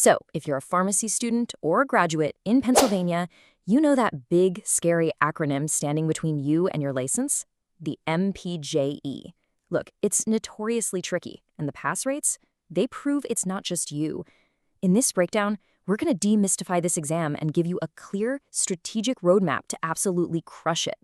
So, if you're a pharmacy student or a graduate in Pennsylvania, you know that big, scary acronym standing between you and your license? The MPJE. Look, it's notoriously tricky, and the pass rates, they prove it's not just you. In this breakdown, we're going to demystify this exam and give you a clear, strategic roadmap to absolutely crush it.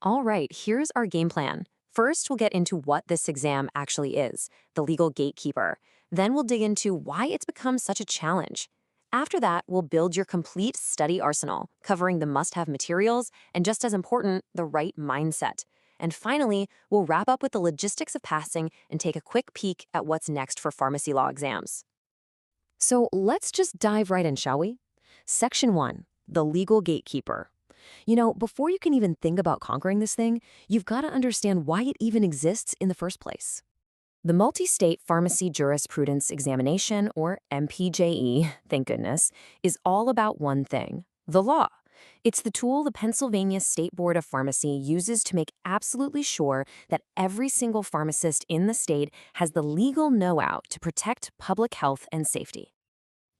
All right, here's our game plan. First, we'll get into what this exam actually is, the legal gatekeeper. Then we'll dig into why it's become such a challenge. After that, we'll build your complete study arsenal, covering the must-have materials and, just as important, the right mindset. And finally, we'll wrap up with the logistics of passing and take a quick peek at what's next for pharmacy law exams. So let's just dive right in, shall we? Section 1, the legal gatekeeper. Before you can even think about conquering this thing, you've got to understand why it even exists in the first place. The Multi-State Pharmacy Jurisprudence Examination, or MPJE, thank goodness, is all about one thing: the law. It's the tool the Pennsylvania State Board of Pharmacy uses to make absolutely sure that every single pharmacist in the state has the legal know-how to protect public health and safety.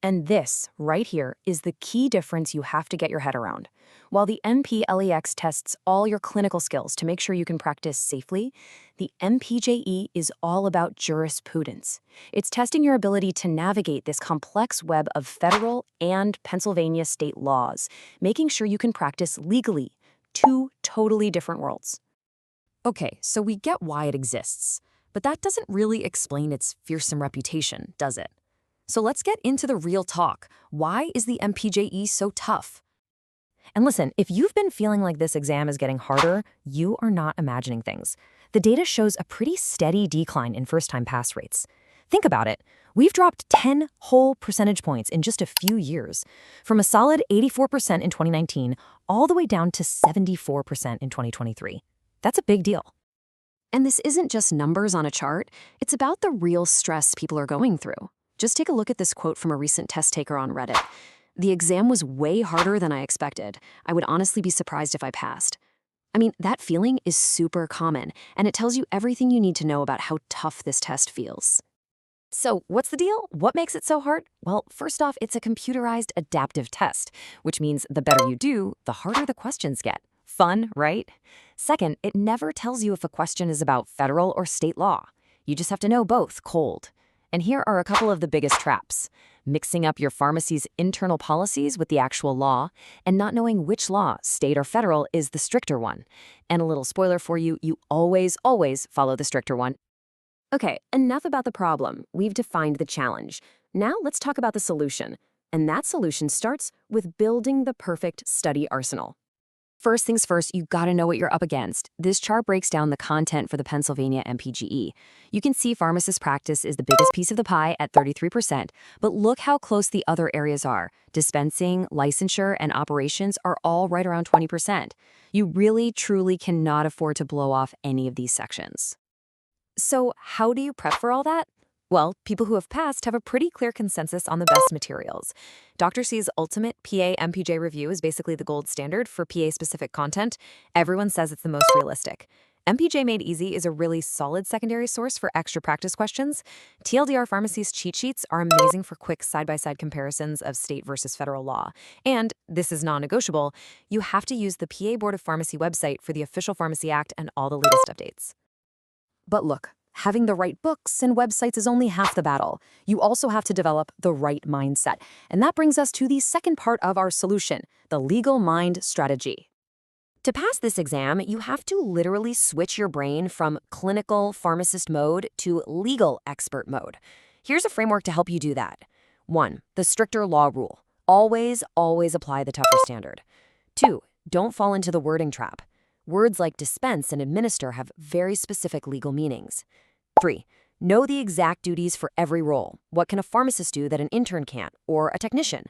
And this, right here, is the key difference you have to get your head around. While the MPLEX tests all your clinical skills to make sure you can practice safely, the MPJE is all about jurisprudence. It's testing your ability to navigate this complex web of federal and Pennsylvania state laws, making sure you can practice legally. Two totally different worlds. Okay, so we get why it exists, but that doesn't really explain its fearsome reputation, does it? So let's get into the real talk. Why is the MPJE so tough? And listen, if you've been feeling like this exam is getting harder, you are not imagining things. The data shows a pretty steady decline in first-time pass rates. Think about it. We've dropped 10 whole percentage points in just a few years, from a solid 84% in 2019 all the way down to 74% in 2023. That's a big deal. And this isn't just numbers on a chart. It's about the real stress people are going through. Just take a look at this quote from a recent test taker on Reddit. "The exam was way harder than I expected. I would honestly be surprised if I passed." I mean, that feeling is super common, and it tells you everything you need to know about how tough this test feels. So what's the deal? What makes it so hard? Well, first off, it's a computerized adaptive test, which means the better you do, the harder the questions get. Fun, right? Second, it never tells you if a question is about federal or state law. You just have to know both cold. And here are a couple of the biggest traps: mixing up your pharmacy's internal policies with the actual law, and not knowing which law, state or federal, is the stricter one. And a little spoiler for you, you always follow the stricter one. Okay, enough about the problem. We've defined the challenge. Now let's talk about the solution. And that solution starts with building the perfect study arsenal. First things first, you gotta know what you're up against. This chart breaks down the content for the Pennsylvania MPGE. You can see pharmacist practice is the biggest piece of the pie at 33%, but look how close the other areas are. Dispensing, licensure, and operations are all right around 20%. You really, truly cannot afford to blow off any of these sections. So how do you prep for all that? Well, people who have passed have a pretty clear consensus on the best materials. Dr. C's Ultimate PA-MPJ Review is basically the gold standard for PA-specific content. Everyone says it's the most realistic. MPJ Made Easy is a really solid secondary source for extra practice questions. TLDR Pharmacy's cheat sheets are amazing for quick side-by-side comparisons of state versus federal law. And, this is non-negotiable, you have to use the PA Board of Pharmacy website for the official Pharmacy Act and all the latest updates. But look, having the right books and websites is only half the battle. You also have to develop the right mindset. And that brings us to the second part of our solution, the legal mind strategy. To pass this exam, you have to literally switch your brain from clinical pharmacist mode to legal expert mode. Here's a framework to help you do that. 1. The stricter law rule. Always apply the tougher standard. 2. Don't fall into the wording trap. Words like dispense and administer have very specific legal meanings. 3. Know the exact duties for every role. What can a pharmacist do that an intern can't, or a technician?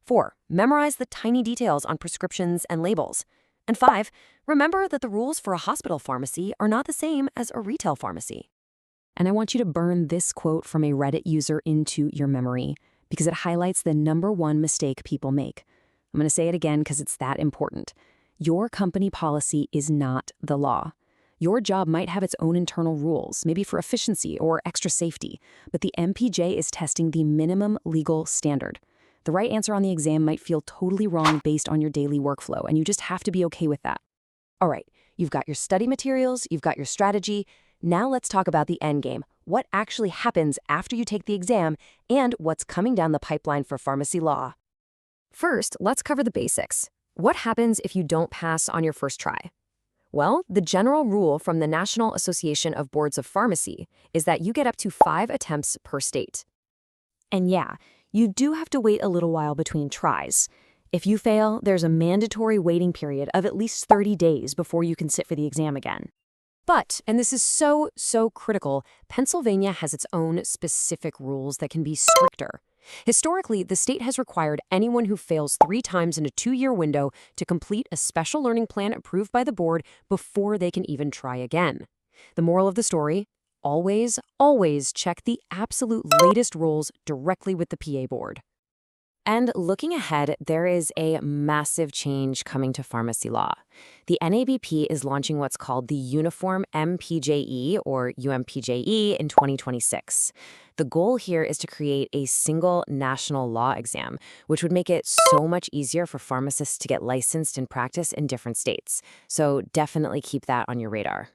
4. Memorize the tiny details on prescriptions and labels. And 5. Remember that the rules for a hospital pharmacy are not the same as a retail pharmacy. And I want you to burn this quote from a Reddit user into your memory, because it highlights the #1 mistake people make. I'm going to say it again because it's that important. Your company policy is not the law. Your job might have its own internal rules, maybe for efficiency or extra safety, but the MPJ is testing the minimum legal standard. The right answer on the exam might feel totally wrong based on your daily workflow, and you just have to be okay with that. All right, you've got your study materials, you've got your strategy. Now let's talk about the end game. What actually happens after you take the exam and what's coming down the pipeline for pharmacy law. First, let's cover the basics. What happens if you don't pass on your first try? Well, the general rule from the National Association of Boards of Pharmacy is that you get up to 5 attempts per state. And yeah, you do have to wait a little while between tries. If you fail, there's a mandatory waiting period of at least 30 days before you can sit for the exam again. But, and this is so critical, Pennsylvania has its own specific rules that can be stricter. Historically, the state has required anyone who fails 3 times in a 2-year window to complete a special learning plan approved by the board before they can even try again. The moral of the story? Always check the absolute latest rules directly with the PA board. And looking ahead, there is a massive change coming to pharmacy law. The NABP is launching what's called the Uniform MPJE, or UMPJE, in 2026. The goal here is to create a single national law exam, which would make it so much easier for pharmacists to get licensed and practice in different states. So definitely keep that on your radar.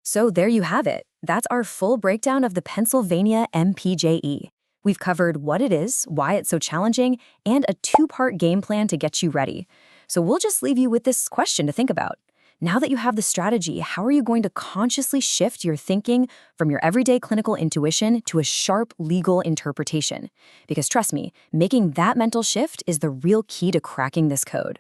So there you have it. That's our full breakdown of the Pennsylvania MPJE. We've covered what it is, why it's so challenging, and a 2-part game plan to get you ready. So we'll just leave you with this question to think about. Now that you have the strategy, how are you going to consciously shift your thinking from your everyday clinical intuition to a sharp legal interpretation? Because trust me, making that mental shift is the real key to cracking this code.